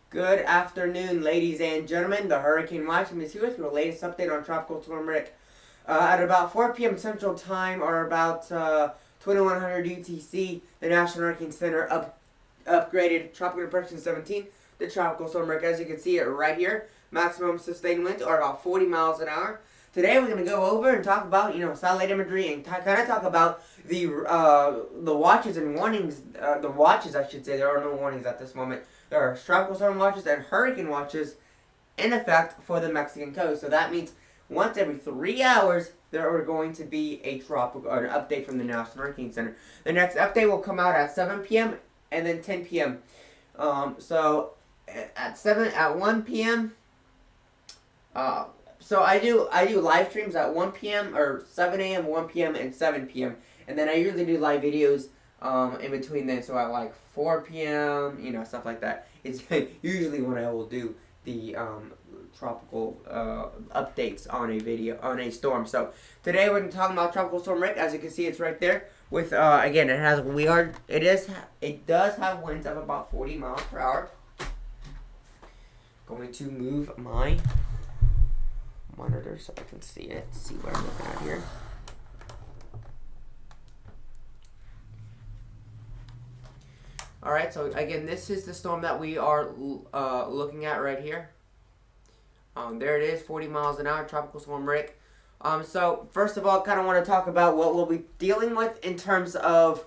Good afternoon, ladies and gentlemen. The Hurricane Watch is here with your latest update on Tropical Storm Rick. At about 4 p.m. Central Time, or about 2100 UTC, the National Hurricane Center upgraded Tropical Depression 17 to Tropical Storm Rick. As you can see it right here, maximum sustained winds are about 40 miles an hour. Today we're going to go over and talk about, satellite imagery and kind of talk about the watches and warnings, the watches I should say. There are no warnings at this moment. There are tropical storm watches and hurricane watches in effect for the Mexican coast. So that means once every 3 hours, there are going to be an update from the National Hurricane Center. The next update will come out at 7 p.m. and then 10 p.m. So at 1 p.m. So I do live streams at 1 p.m. or 7 a.m., 1 p.m. and 7 p.m. And then I usually do live videos in between then, so at like 4 p.m., stuff like that. It's usually when I will do the tropical updates on a storm. So today we're talking about Tropical Storm Rick. As you can see, it's right there. With again, it does have winds of about 40 miles per hour. Going to move my monitor so I can see it. See what I'm looking at here. Alright, so again, this is the storm that we are looking at right here. There it is, 40 miles an hour, Tropical Storm Rick. So, first of all, kind of want to talk about what we'll be dealing with in terms of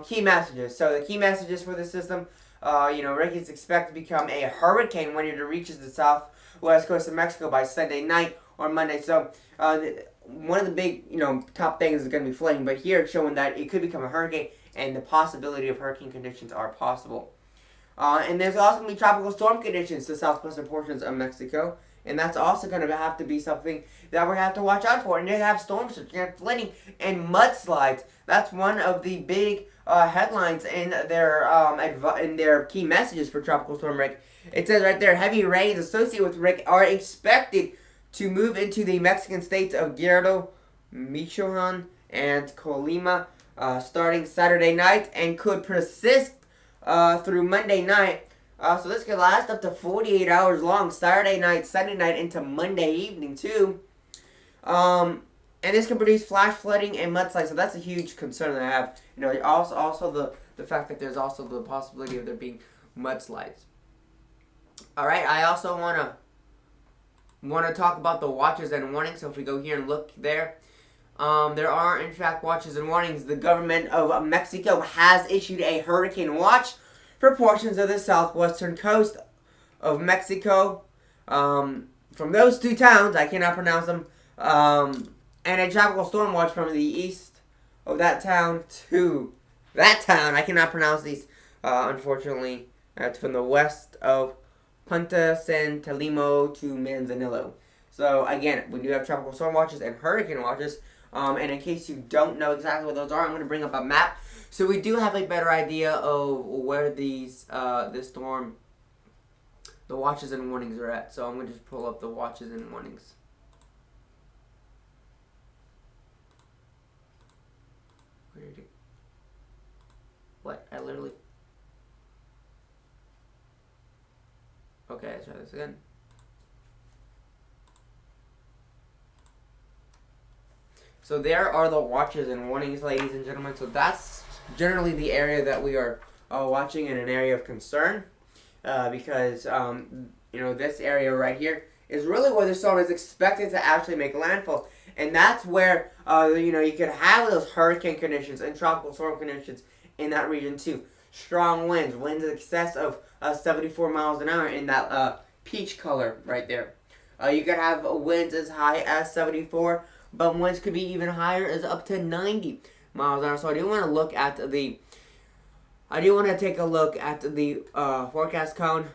key messages. So, the key messages for the system, Rick is expected to become a hurricane when it reaches the southwest coast of Mexico by Sunday night or Monday. So, one of the big, top things is going to be flooding, but here it's showing that it could become a hurricane and the possibility of hurricane conditions are possible. And there's also going to be tropical storm conditions to southwestern portions of Mexico. And that's also going to have to be something that we have to watch out for. And you're going to have storms, you're going to have flooding and mudslides. That's one of the big headlines in their key messages for Tropical Storm Rick. It says right there, heavy rains associated with Rick are expected to move into the Mexican states of Guerrero, Michoacan, and Colima starting Saturday night and could persist through Monday night. So this could last up to 48 hours long, Saturday night, Sunday night, into Monday evening too. And this can produce flash flooding and mudslides. So that's a huge concern that I have. Also the fact that there's also the possibility of there being mudslides. All right, I also want to talk about the watches and warnings. So if we go here and look there. There are, in fact, watches and warnings. The government of Mexico has issued a hurricane watch for portions of the southwestern coast of Mexico. From those two towns, I cannot pronounce them, and a tropical storm watch from the east of that town to that town. I cannot pronounce these, unfortunately. That's from the west of Punta San Telimo to Manzanillo. So, again, we do have tropical storm watches and hurricane watches. And in case you don't know exactly what those are, I'm going to bring up a map. So we do have a better idea of where the watches and warnings are at. So I'm going to just pull up the watches and warnings. Where did it? What? I literally... Okay, let's try this again. So there are the watches and warnings, ladies and gentlemen. So that's generally the area that we are watching in an area of concern. Because, this area right here is really where the storm is expected to actually make landfall. And that's where, you could have those hurricane conditions and tropical storm conditions in that region too. Strong winds in excess of 74 miles an hour in that peach color right there. You could have winds as high as 74, but winds could be even higher, as up to 90 miles an hour. So I do want to take a look at the forecast cone.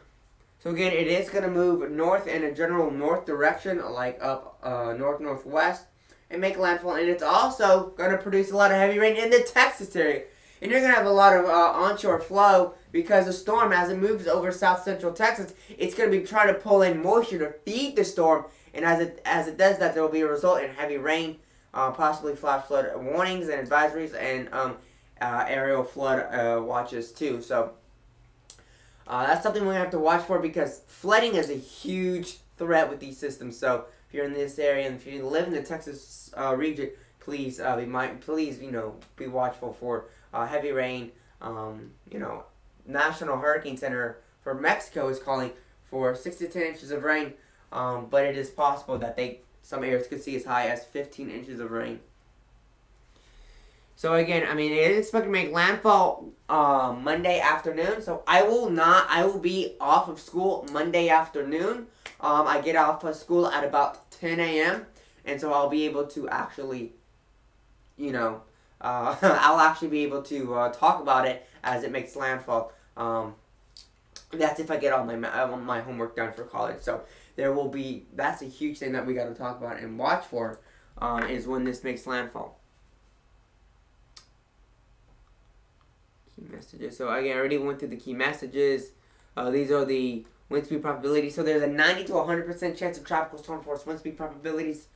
So again, it is going to move north in a general north direction, like up north-northwest, and make landfall. And it's also going to produce a lot of heavy rain in the Texas area. And you're going to have a lot of onshore flow because the storm, as it moves over south-central Texas, it's going to be trying to pull in moisture to feed the storm. And as it does that, there will be a result in heavy rain, possibly flash flood warnings and advisories, and aerial flood watches too. So That's something we're going to have to watch for because flooding is a huge threat with these systems. So if you're in this area and if you live in the Texas region, please be watchful for heavy rain. National Hurricane Center for Mexico is calling for 6 to 10 inches of rain, but it is possible that some areas could see as high as 15 inches of rain. So again, it is expected to make landfall Monday afternoon. So I will be off of school Monday afternoon. I get off of school at about 10 a.m. And so I'll be able to actually, I'll actually be able to talk about it as it makes landfall. That's if I get all my homework done for college. So that's a huge thing that we got to talk about and watch for, is when this makes landfall. Key messages. So again, I already went through the key messages. These are the wind speed probabilities. So there's a 90 to 100% chance of tropical storm force wind speed probabilities.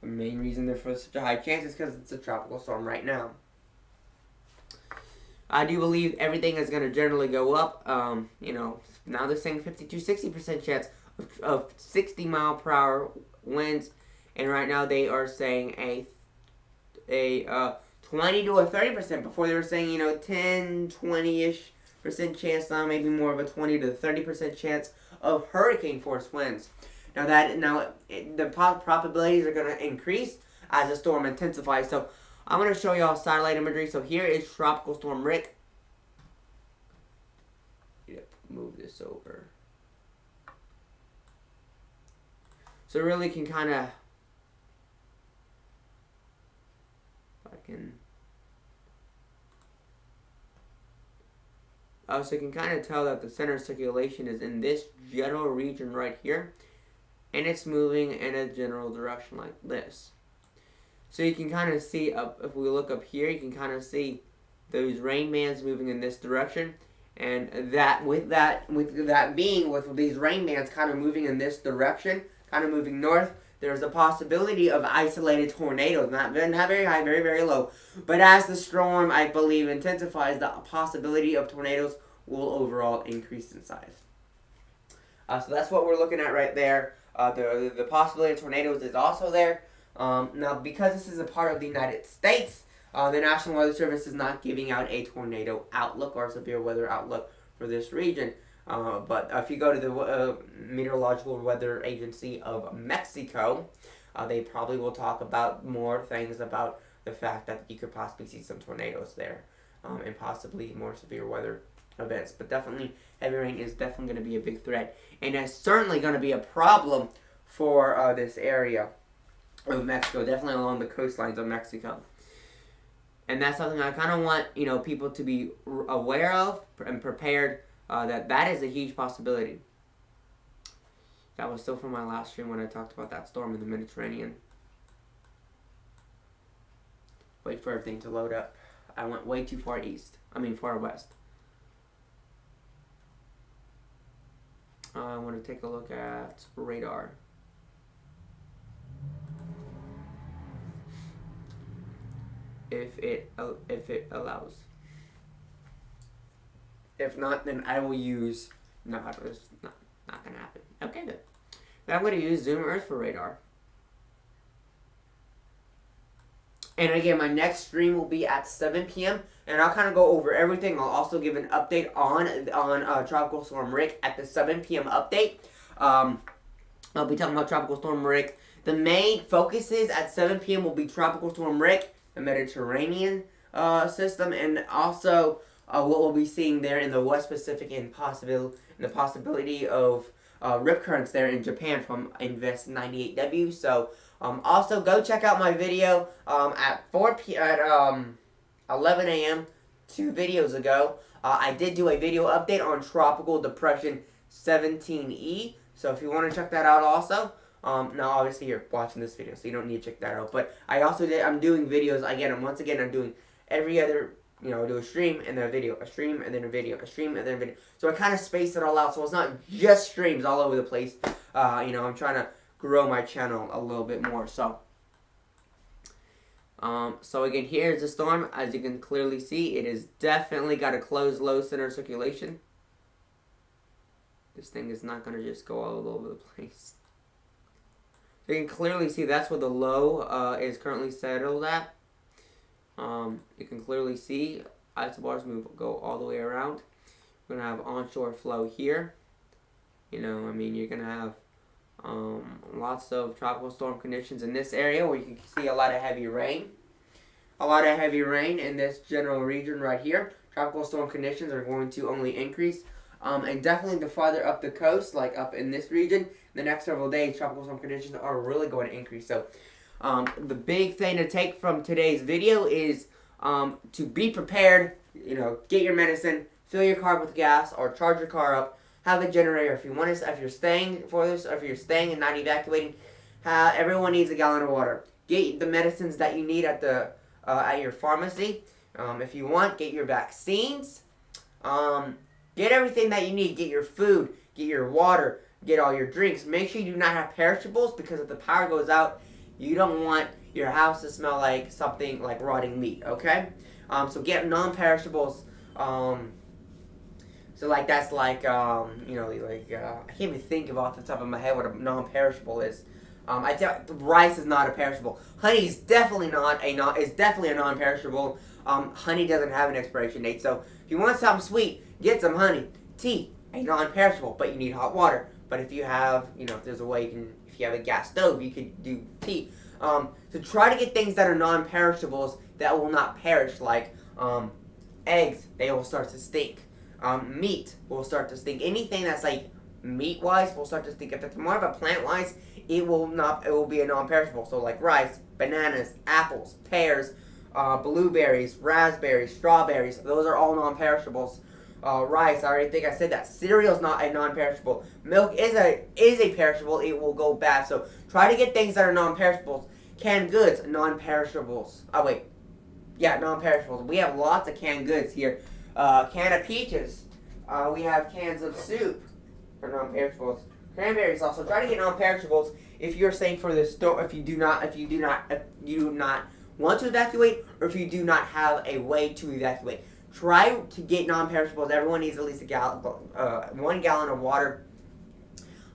The main reason they're for such a high chance is because it's a tropical storm right now. I do believe everything is going to generally go up. Now they're saying 50 to 60% chance of 60 mile per hour winds, and right now they are saying a 20 to a 30%. Before they were saying 10, 20-ish percent chance. Now maybe more of a 20 to 30% chance of hurricane force winds. The probabilities are going to increase as the storm intensifies. So I'm going to show y'all satellite imagery. So here is Tropical Storm Rick. Move this over. So it really can kind of, so you can kind of tell that the center of circulation is in this general region right here, and it's moving in a general direction like this. So you can kind of see if we look up here, you can kind of see those rain bands moving in this direction, and with these rain bands kind of moving in this direction, kind of moving north, there's a possibility of isolated tornadoes, not very high, very, very low. But as the storm, I believe, intensifies, the possibility of tornadoes will overall increase in size. So that's what we're looking at right there. The possibility of tornadoes is also there. Now, because this is a part of the United States, the National Weather Service is not giving out a tornado outlook or severe weather outlook for this region. But if you go to the Meteorological Weather Agency of Mexico, they probably will talk about more things about the fact that you could possibly see some tornadoes there, and possibly more severe weather events. But definitely, heavy rain is definitely going to be a big threat, and it's certainly going to be a problem for this area of Mexico, definitely along the coastlines of Mexico. And that's something I kind of want people to be aware of and prepared. That is a huge possibility. That was still from my last stream when I talked about that storm in the Mediterranean. Wait for everything to load up. I went way too far west. I want to take a look at radar. If it allows. If not, then I will use. No, it's not gonna happen. Okay, then. Then I'm gonna use Zoom Earth for radar. And again, my next stream will be at 7 p.m. and I'll kind of go over everything. I'll also give an update on Tropical Storm Rick at the 7 p.m. update. I'll be talking about Tropical Storm Rick. The main focuses at 7 p.m. will be Tropical Storm Rick, the Mediterranean system, and also what we'll be seeing there in the West Pacific and the possibility of rip currents there in Japan from Invest 98W. So also go check out my video at 11 a.m. 2 videos ago. I did do a video update on Tropical Depression 17E. So if you want to check that out also. Now obviously you're watching this video, so you don't need to check that out. But I'm doing videos again, and once again I'm doing every other, do a stream and then a video, a stream and then a video, a stream and then a video. So I kind of space it all out, so it's not just streams all over the place. I'm trying to grow my channel a little bit more. So again, here's the storm. As you can clearly see, it has definitely got a closed low center circulation. This thing is not going to just go all over the place. You can clearly see that's where the low is currently settled at. You can clearly see isobars go all the way around. We're going to have onshore flow here. You know, I mean, you're going to have lots of tropical storm conditions in this area where you can see a lot of heavy rain. A lot of heavy rain in this general region right here. Tropical storm conditions are going to only increase. And definitely the farther up the coast, like up in this region, the next several days, tropical storm conditions are really going to increase. So the big thing to take from today's video is to be prepared. You know, get your medicine, fill your car with gas, or charge your car up. Have a generator. If you want to, if you're staying for this, or if you're staying and not evacuating, everyone needs a gallon of water. Get the medicines that you need at your pharmacy. If you want, get your vaccines. Get everything that you need. Get your food. Get your water. Get all your drinks. Make sure you do not have perishables, because if the power goes out, you don't want your house to smell like something like rotting meat. Okay? So get non-perishables. So like that's like you know, like I can't even think of off the top of my head what a non-perishable is. I tell rice is not a perishable. Honey is definitely definitely a non-perishable. Honey doesn't have an expiration date. So if you want something sweet, get some honey. Tea, a non-perishable, but you need hot water. But if you have, you know, if there's a way you can, if you have a gas stove, you could do tea. So try to get things that are non-perishables that will not perish, like eggs. They will start to stink. Meat will start to stink. Anything that's like meat-wise will start to stink. If it's more of a plant-wise, it will not. It will be a non-perishable. So like rice, bananas, apples, pears, blueberries, raspberries, strawberries. Those are all non-perishables. Rice, I already think I said that. Cereal is not a non-perishable. Milk is a perishable. It will go bad. So try to get things that are non-perishables. Canned goods, non-perishables. Oh wait, yeah, non-perishables. We have lots of canned goods here. Can of peaches. We have cans of soup for non-perishables. Cranberries also. Try to get non-perishables if you're staying for the store. If you do not want to evacuate, or if you do not have a way to evacuate. Try to get non-perishables. Everyone needs at least 1 gallon of water.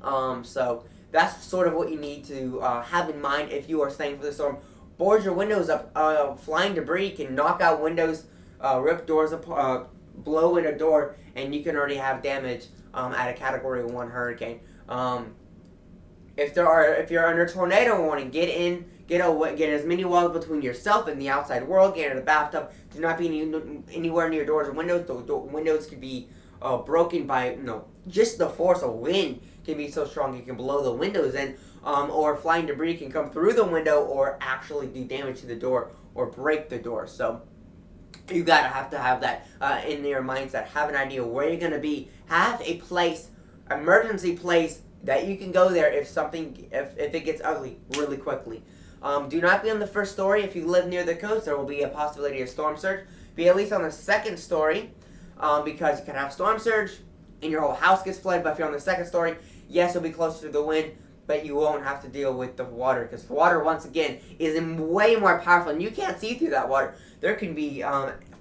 So that's sort of what you need to have in mind if you are staying for the storm. Board your windows up. Flying debris can knock out windows, rip doors apart, blow in a door, and you can already have damage at a Category 1 hurricane. If you're under a tornado and want to get in, get as many walls between yourself and the outside world. Get in the bathtub. Do not be anywhere near doors or windows. The windows could be broken by just the force of wind can be so strong it can blow the windows in. Or flying debris can come through the window or actually do damage to the door or break the door. So you have to have that in your mindset. Have an idea where you're gonna be. Have a place, emergency place that you can go there if it gets ugly really quickly. Do not be on the first story. If you live near the coast, there will be a possibility of storm surge. Be at least on the second story because you can have storm surge and your whole house gets flooded. But if you're on the second story, yes, you'll be closer to the wind, but you won't have to deal with the water because water, once again, is way more powerful and you can't see through that water. There can be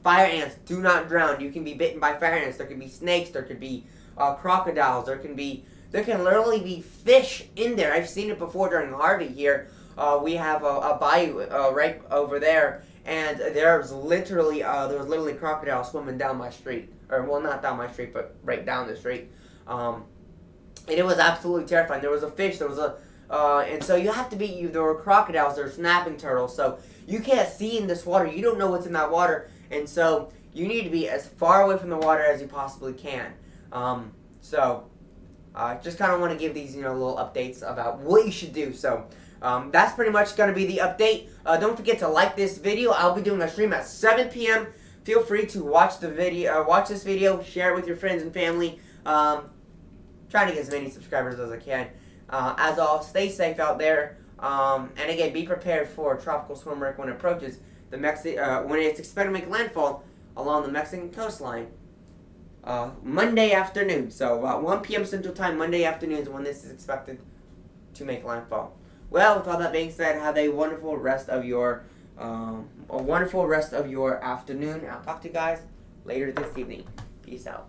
fire ants. Do not drown. You can be bitten by fire ants. There can be snakes. There could be crocodiles. There can literally be fish in there. I've seen it before during Harvey here. We have a bayou right over there, and there was literally crocodiles swimming down my street, or well, not down my street, but right down the street. And it was absolutely terrifying. There was a fish. And so you have to be. There were crocodiles. There were snapping turtles. So you can't see in this water. You don't know what's in that water, and so you need to be as far away from the water as you possibly can. Just kind of want to give these little updates about what you should do. So. That's pretty much going to be the update. Don't forget to like this video. I'll be doing a stream at 7 p.m. Feel free to watch this video, share it with your friends and family. Trying to get as many subscribers as I can. As always, stay safe out there. And again, be prepared for Tropical Storm Rick when it approaches when it's expected to make landfall along the Mexican coastline. Monday afternoon. So about 1 p.m. Central Time, Monday afternoon is when this is expected to make landfall. Well, with all that being said, have a wonderful rest of your afternoon. I'll talk to you guys later this evening. Peace out.